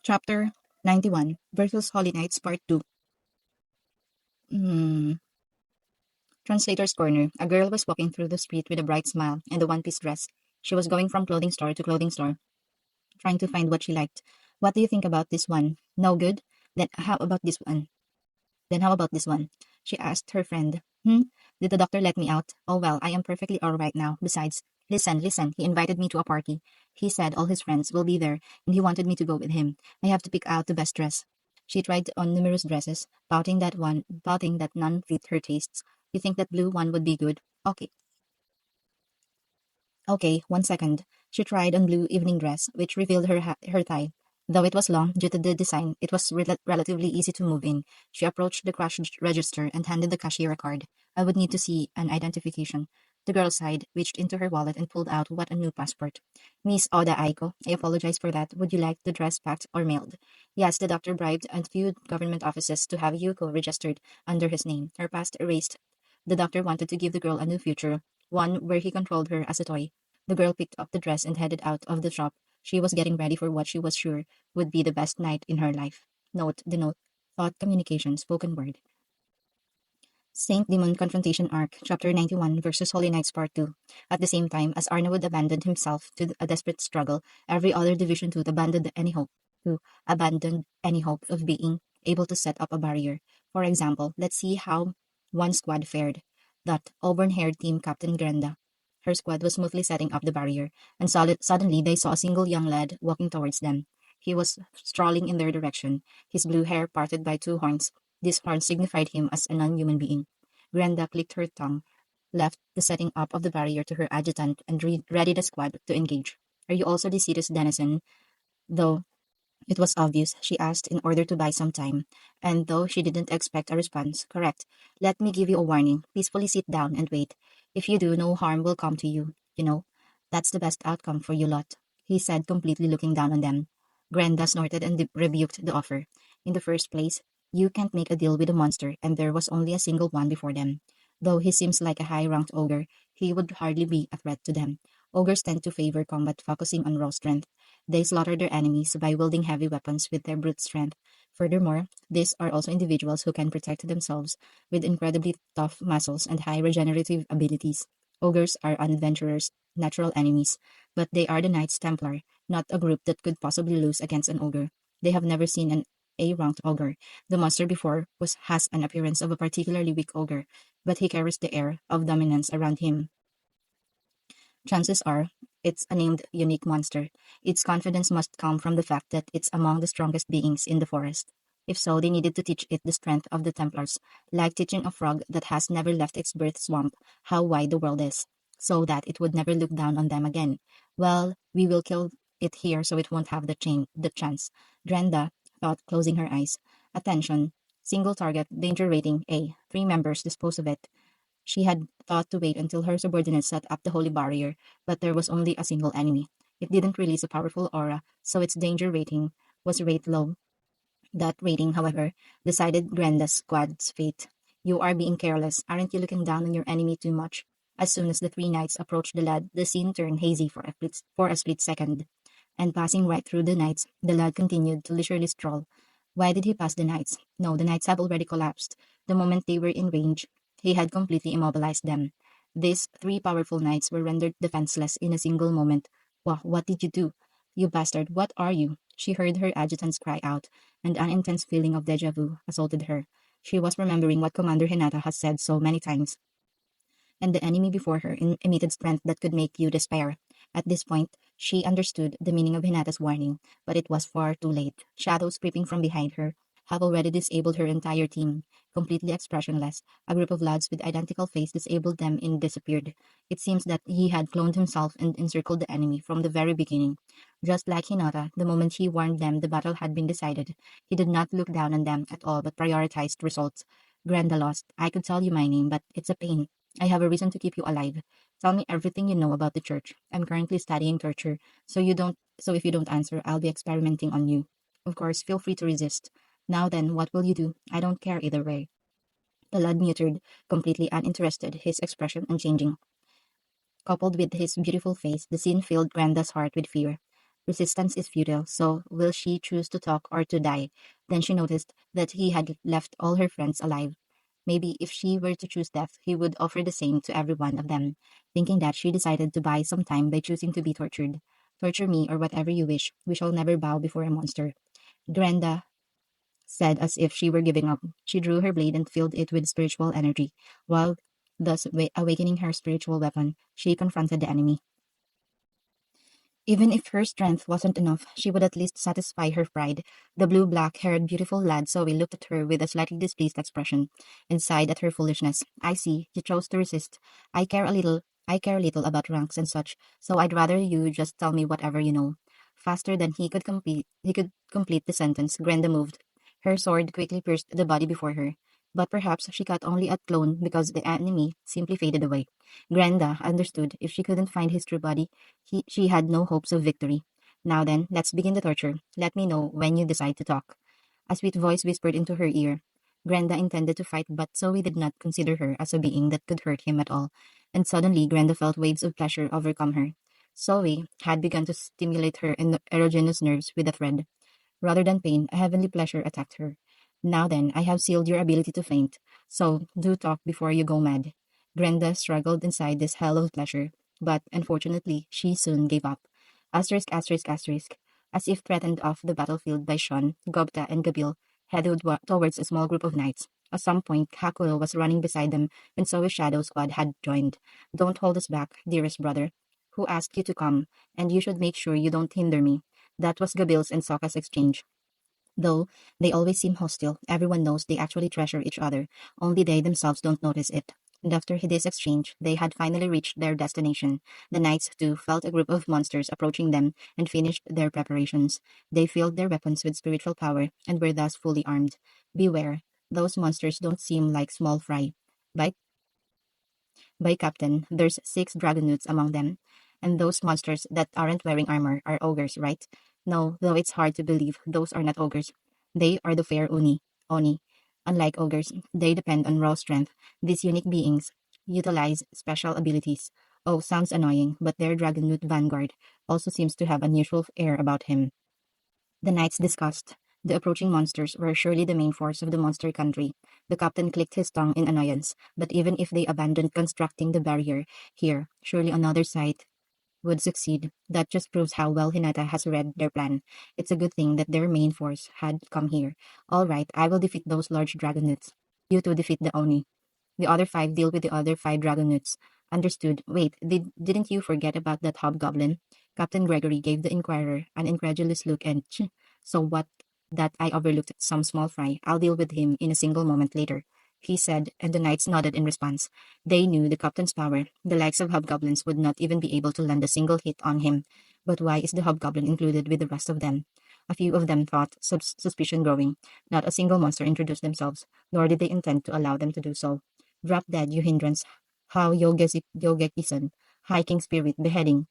Chapter 91 versus Holy Knights Part 2. Hmm. Translator's Corner. A girl was walking through the street with a bright smile and a one-piece dress. She was going from clothing store to clothing store, trying to find what she liked. What do you think about this one? No good? Then how about this one? Then how about this one? She asked her friend. Did the doctor let me out? Oh well, I am perfectly all right now. Besides, listen, he invited me to a party. He said all his friends will be there, and he wanted me to go with him. I have to pick out the best dress. She tried on numerous dresses, pouting that none fit her tastes. You think that blue one would be good? Okay, 1 second. She tried on blue evening dress, which revealed her thigh. Though it was long due to the design, it was relatively easy to move in. She approached the cash register and handed the cashier a card. I would need to see an identification. The girl sighed, reached into her wallet, and pulled out what a new passport. Miss Oda Aiko, I apologize for that. Would you like the dress packed or mailed? Yes, the doctor bribed a few government offices to have Yuko registered under his name. Her past erased. The doctor wanted to give the girl a new future, one where he controlled her as a toy. The girl picked up the dress and headed out of the shop. She was getting ready for what she was sure would be the best night in her life. The note, thought communication, spoken word. Saint Demon Confrontation Arc, Chapter 91 versus Holy Knights Part 2. At the same time, as Arnawood abandoned himself to a desperate struggle, every other Division 2 abandoned any hope of being able to set up a barrier. For example, let's see how one squad fared. That auburn-haired team captain Grenda. Her squad was smoothly setting up the barrier, and suddenly they saw a single young lad walking towards them. He was strolling in their direction, his blue hair parted by two horns. These horns signified him as a non-human being. Grenda clicked her tongue, left the setting up of the barrier to her adjutant, and readied the squad to engage. Are you also the city's denizen? Though it was obvious, she asked in order to buy some time, and though she didn't expect a response, correct. Let me give you a warning. Peacefully sit down and wait. If you do, no harm will come to you, you know. That's the best outcome for you lot, he said, completely looking down on them. Grenda snorted and rebuked the offer. In the first place, you can't make a deal with a monster, and there was only a single one before them. Though he seems like a high-ranked ogre, he would hardly be a threat to them. Ogres tend to favor combat focusing on raw strength. They slaughter their enemies by wielding heavy weapons with their brute strength. Furthermore, these are also individuals who can protect themselves with incredibly tough muscles and high regenerative abilities. Ogres are adventurers, natural enemies, but they are the Knights Templar, not a group that could possibly lose against an ogre. They have never seen an A-ranked ogre. The monster before has an appearance of a particularly weak ogre, but he carries the air of dominance around him. Chances are, it's a named unique monster. Its confidence must come from the fact that it's among the strongest beings in the forest. If so, they needed to teach it the strength of the Templars, like teaching a frog that has never left its birth swamp how wide the world is, so that it would never look down on them again. Well, we will kill it here so it won't have the chance. Drenda thought, closing her eyes. Attention. Single target, danger rating A. 3 members, dispose of it. She had thought to wait until her subordinates set up the holy barrier, but there was only a single enemy. It didn't release a powerful aura, so its danger rating was rate low. That rating, however, decided Grenda's squad's fate. You are being careless. Aren't you looking down on your enemy too much? As soon as the 3 knights approached the lad, the scene turned hazy for a split second. And passing right through the knights, the lad continued to leisurely stroll. Why did he pass the knights? No, the knights have already collapsed. The moment they were in range, he had completely immobilized them. These 3 powerful knights were rendered defenseless in a single moment. What did you do? You bastard, what are you? She heard her adjutants cry out, and an intense feeling of deja vu assaulted her. She was remembering what Commander Hinata has said so many times, and the enemy before her emitted strength that could make you despair. At this point, she understood the meaning of Hinata's warning, but it was far too late. Shadows creeping from behind her have already disabled her entire team. Completely expressionless, a group of lads with identical face disabled them and disappeared. It seems that he had cloned himself and encircled the enemy from the very beginning. Just like Hinata, the moment he warned them the battle had been decided, he did not look down on them at all but prioritized results. Grenda lost. I could tell you my name, but it's a pain. I have a reason to keep you alive. Tell me everything you know about the church. I'm currently studying torture, so if you don't answer, I'll be experimenting on you. Of course, feel free to resist. Now then, what will you do? I don't care either way. The lad muttered, completely uninterested, his expression unchanging. Coupled with his beautiful face, the scene filled Granda's heart with fear. Resistance is futile, so will she choose to talk or to die? Then she noticed that he had left all her friends alive. Maybe if she were to choose death, he would offer the same to every one of them. Thinking that, she decided to buy some time by choosing to be tortured. Torture me or whatever you wish. We shall never bow before a monster. Granda said as if she were giving up. She drew her blade and filled it with spiritual energy. While thus awakening her spiritual weapon, she confronted the enemy. Even if her strength wasn't enough, she would at least satisfy her pride. The blue-black-haired beautiful lad Zoe looked at her with a slightly displeased expression, and sighed at her foolishness. I see, you chose to resist. I care little about ranks and such, so I'd rather you just tell me whatever you know. Faster than he could complete the sentence, Grenda moved. Her sword quickly pierced the body before her. But perhaps she cut only at clone because the enemy simply faded away. Grenda understood if she couldn't find his true body, she had no hopes of victory. Now then, let's begin the torture. Let me know when you decide to talk. A sweet voice whispered into her ear. Grenda intended to fight, but Zoe did not consider her as a being that could hurt him at all. And suddenly, Grenda felt waves of pleasure overcome her. Zoe had begun to stimulate her erogenous nerves with a thread. Rather than pain, a heavenly pleasure attacked her. Now then, I have sealed your ability to faint, so do talk before you go mad. Grenda struggled inside this hell of pleasure, but unfortunately, she soon gave up. Asterisk, asterisk, asterisk. As if threatened off the battlefield by Sean, Gobta, and Gabil, headed towards a small group of knights. At some point, Hakuro was running beside them, and so his shadow squad had joined. Don't hold us back, dearest brother. Who asked you to come? And you should make sure you don't hinder me. That was Gabil's and Sokka's exchange. Though they always seem hostile, everyone knows they actually treasure each other, only they themselves don't notice it. And after this exchange, they had finally reached their destination. The knights, too, felt a group of monsters approaching them and finished their preparations. They filled their weapons with spiritual power and were thus fully armed. Beware, those monsters don't seem like small fry. By Captain, there's 6 dragonutes among them. And those monsters that aren't wearing armor are ogres, right? No, though it's hard to believe those are not ogres. They are the fair Oni. Unlike ogres, they depend on raw strength. These unique beings utilize special abilities. Oh, sounds annoying, but their dragonute vanguard also seems to have unusual air about him. The knights discussed. The approaching monsters were surely the main force of the monster country. The captain clicked his tongue in annoyance, but even if they abandoned constructing the barrier here, surely another site would succeed. That just proves how well Hinata has read their plan. It's a good thing that their main force had come here. All right, I will defeat those large dragonutes. You two defeat the Oni. The other 5 deal with the other 5 dragonutes. Understood. Wait, didn't you forget about that hobgoblin? Captain Gregory gave the inquirer an incredulous look and so what? That I overlooked some small fry. I'll deal with him in a single moment later, he said, and the knights nodded in response. They knew the captain's power. The likes of hobgoblins would not even be able to land a single hit on him. But why is the hobgoblin included with the rest of them? A few of them thought, suspicion growing. Not a single monster introduced themselves, nor did they intend to allow them to do so. Drop dead, you hindrance. How Yogeki-san, hiking spirit, beheading.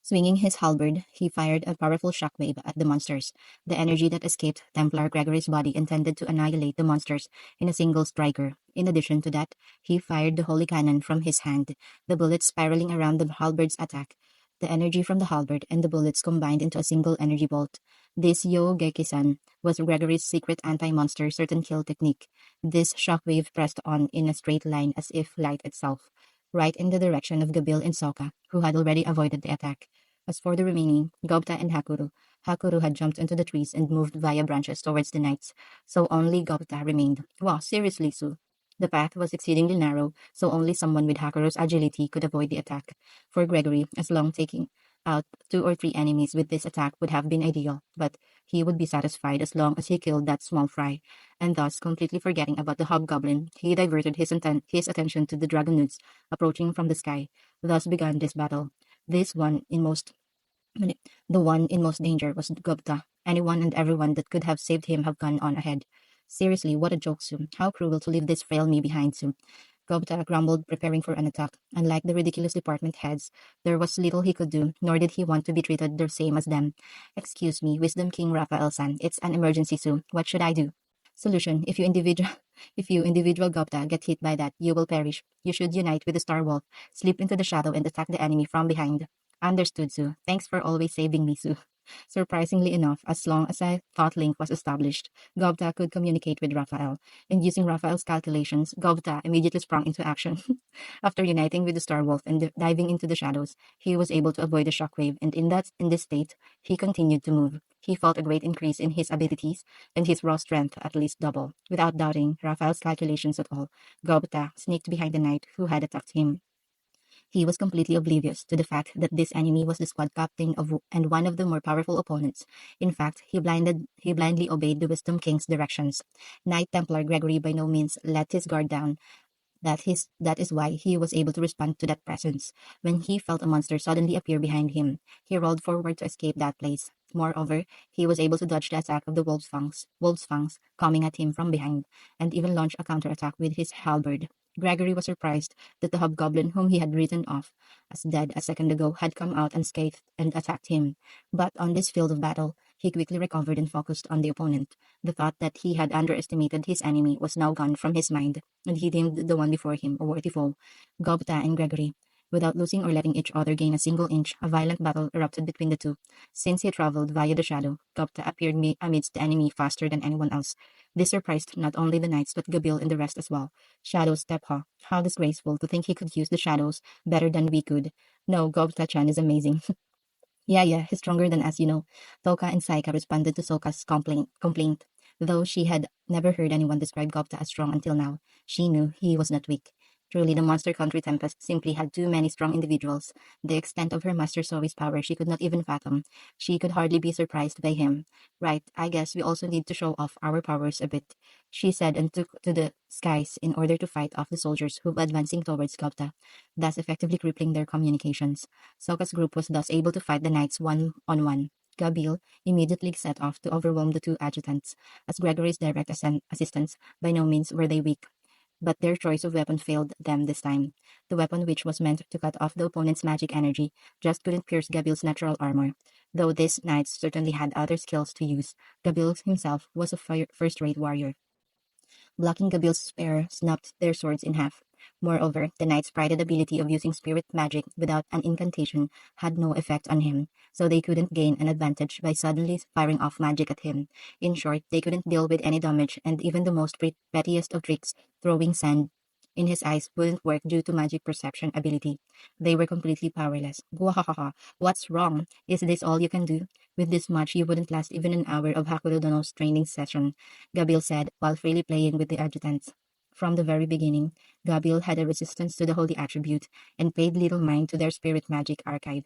Swinging his halberd, he fired a powerful shockwave at the monsters. The energy that escaped Templar Gregory's body intended to annihilate the monsters in a single striker. In addition to that, he fired the holy cannon from his hand, the bullets spiraling around the halberd's attack. The energy from the halberd and the bullets combined into a single energy bolt. This Yogeki-san was Gregory's secret anti-monster certain kill technique. This shockwave pressed on in a straight line as if light itself, right in the direction of Gabil and Sokka, who had already avoided the attack. As for the remaining, Gobta and Hakuru had jumped into the trees and moved via branches towards the knights, so only Gobta remained. Wow, seriously, Sue. The path was exceedingly narrow, so only someone with Hakuru's agility could avoid the attack. For Gregory, as long taking out 2 or 3 enemies with this attack would have been ideal, but he would be satisfied as long as he killed that small fry, and thus, completely forgetting about the hobgoblin, he diverted his attention to the dragonutes approaching from the sky. Thus began this battle. This one in most The one in most danger was Gupta. Anyone and everyone that could have saved him have gone on ahead. Seriously, what a joke, Sue. How cruel to leave this frail me behind, Sue. Gupta grumbled, preparing for an attack. Unlike the ridiculous department heads, there was little he could do, nor did he want to be treated the same as them. Excuse me, Wisdom King Raphael-san. It's an emergency, Sue. What should I do? Solution: if you individual Gupta get hit by that, you will perish. You should unite with the Star Wolf, slip into the shadow and attack the enemy from behind. Understood, Sue. Thanks for always saving me, Sue. Surprisingly enough, as long as a thought link was established, Gobta could communicate with Raphael, and using Raphael's calculations, Gobta immediately sprung into action. After uniting with the Star Wolf and diving into the shadows, he was able to avoid the shockwave, and in this state, he continued to move. He felt a great increase in his abilities, and his raw strength at least double. Without doubting Raphael's calculations at all, Gobta sneaked behind the knight who had attacked him. He was completely oblivious to the fact that this enemy was the squad captain of and one of the more powerful opponents. In fact, he blindly obeyed the Wisdom King's directions. Knight Templar Gregory by no means let his guard down. That is why he was able to respond to that presence. When he felt a monster suddenly appear behind him, he rolled forward to escape that place. Moreover, he was able to dodge the attack of the wolf's fangs coming at him from behind, and even launch a counterattack with his halberd. Gregory was surprised that the hobgoblin whom he had written off as dead a second ago had come out unscathed and attacked him. But on this field of battle, he quickly recovered and focused on the opponent. The thought that he had underestimated his enemy was now gone from his mind, and he deemed the one before him a worthy foe. Gobta and Gregory, without losing or letting each other gain a single inch, a violent battle erupted between the two. Since he traveled via the shadow, Gobta appeared amidst the enemy faster than anyone else. This surprised not only the knights but Gabil and the rest as well. Shadow Stepha, how disgraceful to think he could use the shadows better than we could. No, Gobta-chan is amazing. Yeah, he's stronger than us, you know. Toka and Saika responded to Soka's complaint. Though she had never heard anyone describe Gupta as strong until now, she knew he was not weak. Truly, the Monster Country Tempest simply had too many strong individuals. The extent of her Master Zoe's power she could not even fathom. She could hardly be surprised by him. Right, I guess we also need to show off our powers a bit, she said and took to the skies in order to fight off the soldiers who were advancing towards Gupta, thus effectively crippling their communications. Soka's group was thus able to fight the knights one-on-one. Gabil immediately set off to overwhelm the two adjutants, as Gregory's direct assistants by no means were they weak. But their choice of weapon failed them this time. The weapon which was meant to cut off the opponent's magic energy just couldn't pierce Gabil's natural armor. Though these knights certainly had other skills to use, Gabil himself was a first-rate warrior. Blocking Gabil's spear snapped their swords in half. Moreover, the knight's prided ability of using spirit magic without an incantation had no effect on him, so they couldn't gain an advantage by suddenly firing off magic at him. In short, they couldn't deal with any damage, and even the most pettiest of tricks, throwing sand in his eyes, wouldn't work due to magic perception ability. They were completely powerless. Gwahahaha, what's wrong? Is this all you can do? With this much, you wouldn't last even an hour of Hakuro Dono's training session, Gabil said, while freely playing with the adjutants. From the very beginning, Gabil had a resistance to the holy attribute and paid little mind to their spirit magic archive.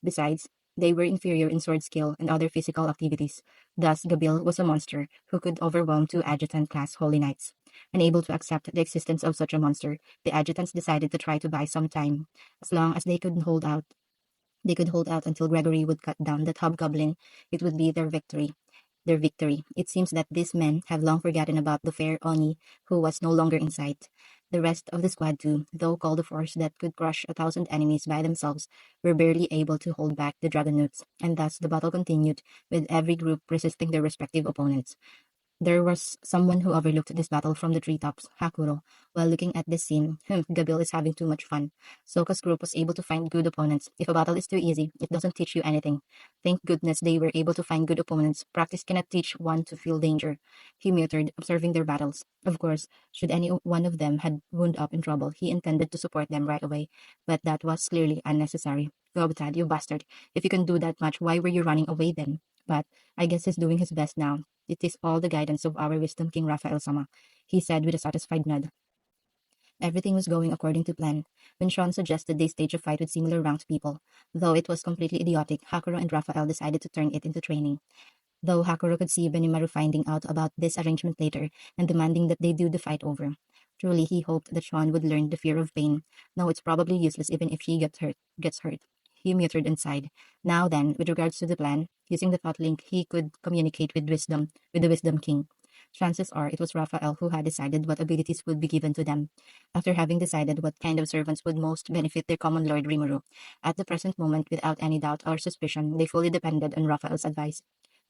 Besides, they were inferior in sword skill and other physical activities. Thus, Gabil was a monster who could overwhelm two adjutant-class holy knights. Unable to accept the existence of such a monster, the adjutants decided to try to buy some time. As long as they could hold out until Gregory would cut down that hobgoblin, it would be their victory. It seems that these men have long forgotten about the fair Oni, who was no longer in sight. The rest of the squad too, though called a force that could crush 1,000 enemies by themselves, were barely able to hold back the Dragonauts, and thus the battle continued, with every group resisting their respective opponents. There was someone who overlooked this battle from the treetops, Hakuro. While looking at this scene, Gabil is having too much fun. Soka's group was able to find good opponents. If a battle is too easy, it doesn't teach you anything. Thank goodness they were able to find good opponents. Practice cannot teach one to feel danger. He muttered, observing their battles. Of course, should any one of them had wound up in trouble, he intended to support them right away. But that was clearly unnecessary. Gobtad, you bastard. If you can do that much, why were you running away then? But I guess he's doing his best now. It is all the guidance of our wisdom king Raphael-sama, he said with a satisfied nod. Everything was going according to plan. When Sean suggested they stage a fight with similar ranked people, though it was completely idiotic, Hakuro and Raphael decided to turn it into training. Though Hakuro could see Benimaru finding out about this arrangement later and demanding that they do the fight over. Truly, he hoped that Sean would learn the fear of pain. No, it's probably useless even if she gets hurt. He muttered and sighed. Now then, with regards to the plan, using the thought link, he could communicate with the Wisdom King. Chances are it was Raphael who had decided what abilities would be given to them. After having decided what kind of servants would most benefit their common lord Rimuru, at the present moment, without any doubt or suspicion, they fully depended on Raphael's advice.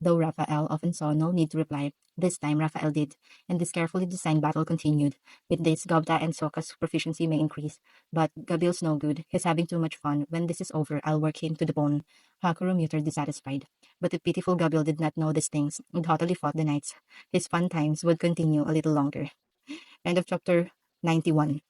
Though Raphael often saw no need to reply, this time Raphael did, and this carefully designed battle continued. With this, Gobta and Sokka's proficiency may increase, but Gabil's no good. He's having too much fun. When this is over, I'll work him to the bone. Hakuro muttered dissatisfied. But the pitiful Gabil did not know these things, and haughtily fought the knights. His fun times would continue a little longer. End of chapter 91.